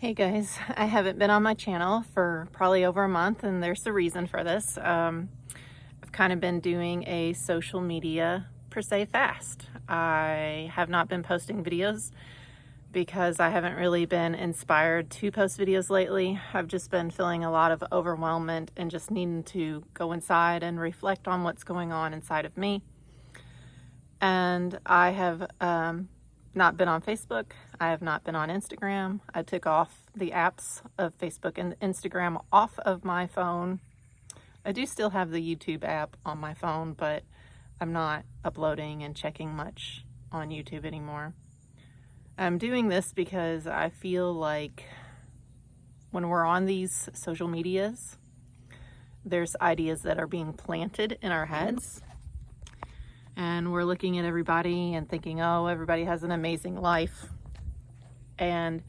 Hey guys, I haven't been on my channel for probably over a month, and there's a reason for this. I've kind of been doing a social media per se fast. I have not been posting videos because I haven't really been inspired to post videos lately. I've just been feeling a lot of overwhelmment and just needing to go inside and reflect on what's going on inside of me. And I have not been on Facebook. I have not been on Instagram. I took off the apps of Facebook and Instagram off of my phone. I do still have the YouTube app on my phone, but I'm not uploading and checking much on YouTube anymore. I'm doing this because I feel like when we're on these social medias, there's ideas that are being planted in our heads. And we're looking at everybody and thinking, oh, everybody has an amazing life. And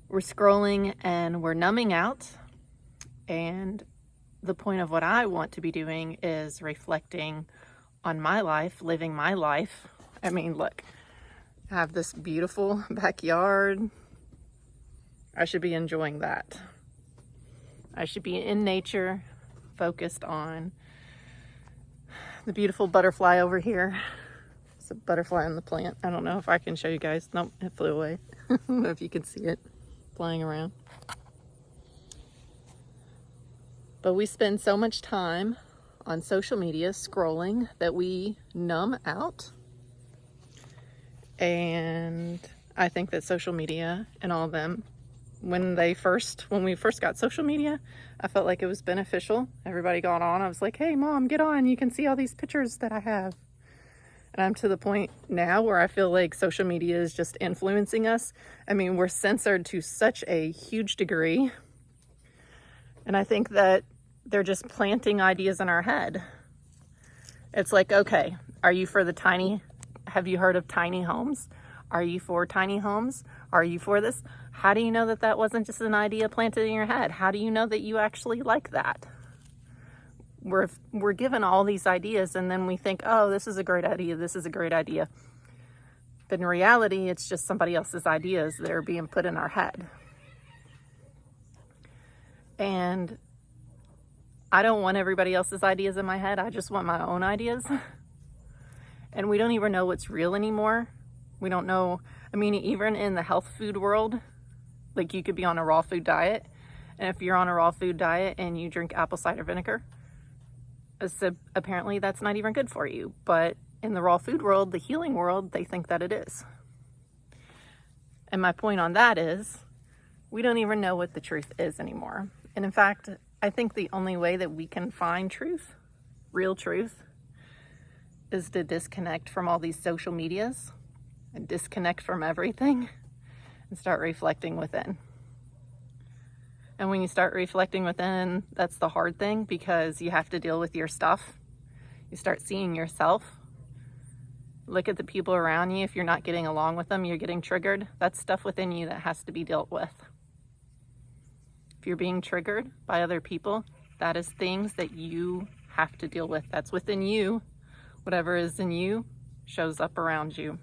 we're scrolling and we're numbing out. And the point of what I want to be doing is reflecting on my life, living my life. I mean, look, I have this beautiful backyard. I should be enjoying that. I should be in nature, focused on the beautiful butterfly over here. It's a butterfly on the plant. I don't know if I can show you guys. Nope, it flew away. I don't know if you can see it flying around. But we spend so much time on social media scrolling that we numb out. And I think that social media and all of them, when we first got social media, I felt like it was beneficial. Everybody got on. I was like, hey mom, get on. You can see all these pictures that I have. And I'm to the point now where I feel like social media is just influencing us. I mean, we're censored to such a huge degree. And I think that they're just planting ideas in our head. It's like, okay, are you for have you heard of tiny homes? Are you for tiny homes? Are you for this? How do you know that that wasn't just an idea planted in your head? How do you know that you actually like that? We're given all these ideas and then we think, oh, this is a great idea. This is a great idea. But in reality, it's just somebody else's ideas that are being put in our head. And I don't want everybody else's ideas in my head. I just want my own ideas. And we don't even know what's real anymore. We don't know. I mean, even in the health food world, like you could be on a raw food diet. And if you're on a raw food diet and you drink apple cider vinegar, so apparently that's not even good for you. But in the raw food world, the healing world, they think that it is. And my point on that is we don't even know what the truth is anymore. And in fact, I think the only way that we can find truth, real truth, is to disconnect from all these social medias and disconnect from everything and start reflecting within. And when you start reflecting within, that's the hard thing because you have to deal with your stuff. You start seeing yourself. Look at the people around you. If you're not getting along with them, you're getting triggered. That's stuff within you that has to be dealt with. If you're being triggered by other people, that is things that you have to deal with. That's within you. Whatever is in you shows up around you.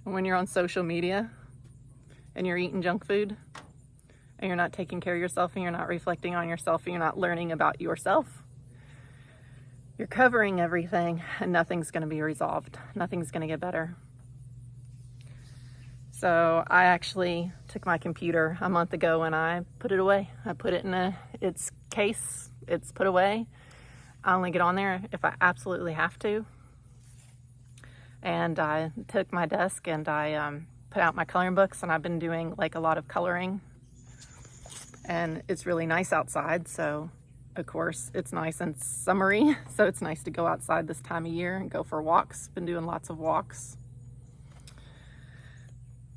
And when you're on social media and you're eating junk food and you're not taking care of yourself and you're not reflecting on yourself and you're not learning about yourself, you're covering everything and nothing's going to be resolved. Nothing's going to get better. So I actually took my computer a month ago and I put it away. I put it in its case. It's put away. I only get on there if I absolutely have to. And I took my desk and I put out my coloring books, and I've been doing like a lot of coloring. And it's really nice outside, so of course it's nice and summery. So it's nice to go outside this time of year and go for walks. Been doing lots of walks.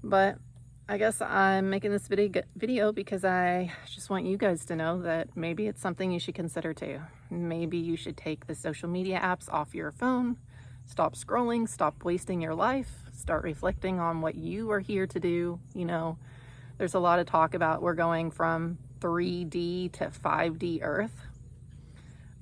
But I guess I'm making this video because I just want you guys to know that maybe it's something you should consider too. Maybe you should take the social media apps off your phone, stop scrolling, stop wasting your life, start reflecting on what you are here to do. You know, there's a lot of talk about we're going from 3D to 5D Earth.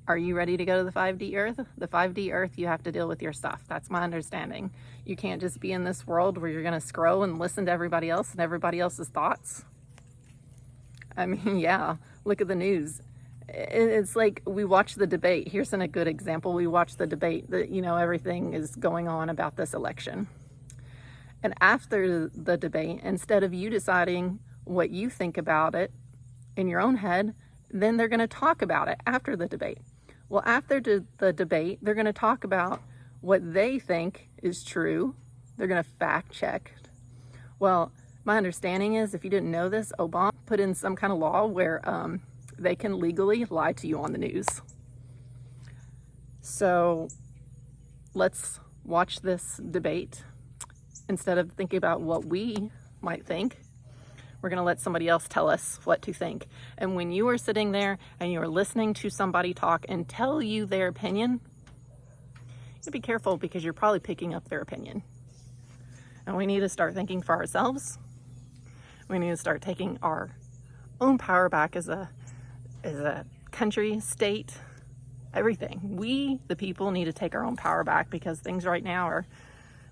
Are you ready to go to the 5D Earth? The 5D Earth, you have to deal with your stuff. That's my understanding. You can't just be in this world where you're going to scroll and listen to everybody else and everybody else's thoughts. I mean, yeah, look at the news. It's like we watch the debate. Here's a good example. We watch the debate that, you know, everything is going on about this election. And after the debate, instead of you deciding what you think about it in your own head, then they're going to talk about it after the debate. Well, after the debate, they're going to talk about what they think is true. They're going to fact check. Well, my understanding is, if you didn't know this, Obama put in some kind of law where they can legally lie to you on the news. So let's watch this debate. Instead of thinking about what we might think, we're going to let somebody else tell us what to think. And when you are sitting there and you are listening to somebody talk and tell you their opinion, you be careful, because you're probably picking up their opinion. And we need to start thinking for ourselves. We need to start taking our own power back as a country, state, everything. We, the people, need to take our own power back, because things right now are,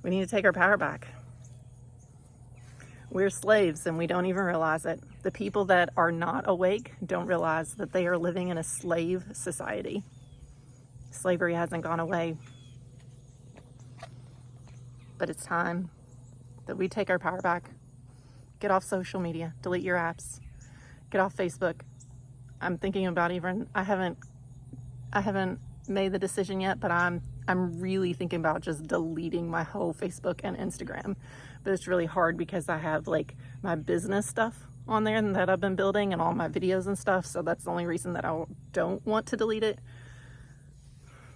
we need to take our power back. We're slaves and we don't even realize it. The people that are not awake don't realize that they are living in a slave society. Slavery hasn't gone away. But it's time that we take our power back. Get off social media, delete your apps, get off Facebook. I'm thinking about I haven't made the decision yet, but I'm really thinking about just deleting my whole Facebook and Instagram. But it's really hard because I have like my business stuff on there that I've been building and all my videos and stuff. So that's the only reason that I don't want to delete it.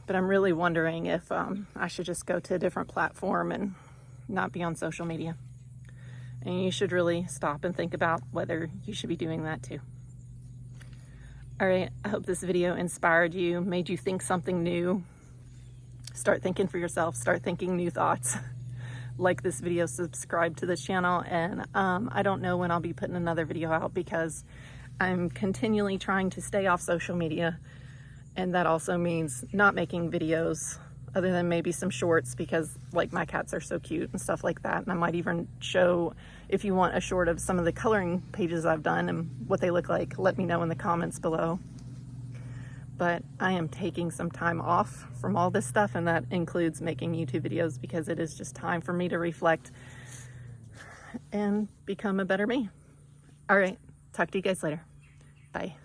But I'm really wondering if I should just go to a different platform and not be on social media. And you should really stop and think about whether you should be doing that too. All right, I hope this video inspired you, made you think something new. Start thinking for yourself, start thinking new thoughts. Like this video, subscribe to this channel, and I don't know when I'll be putting another video out, because I'm continually trying to stay off social media, and that also means not making videos other than maybe some shorts, because like my cats are so cute and stuff like that. And I might even show, if you want a short of some of the coloring pages I've done and what they look like, let me know in the comments below. But I am taking some time off from all this stuff, and that includes making YouTube videos, because it is just time for me to reflect and become a better me. All right, talk to you guys later. Bye.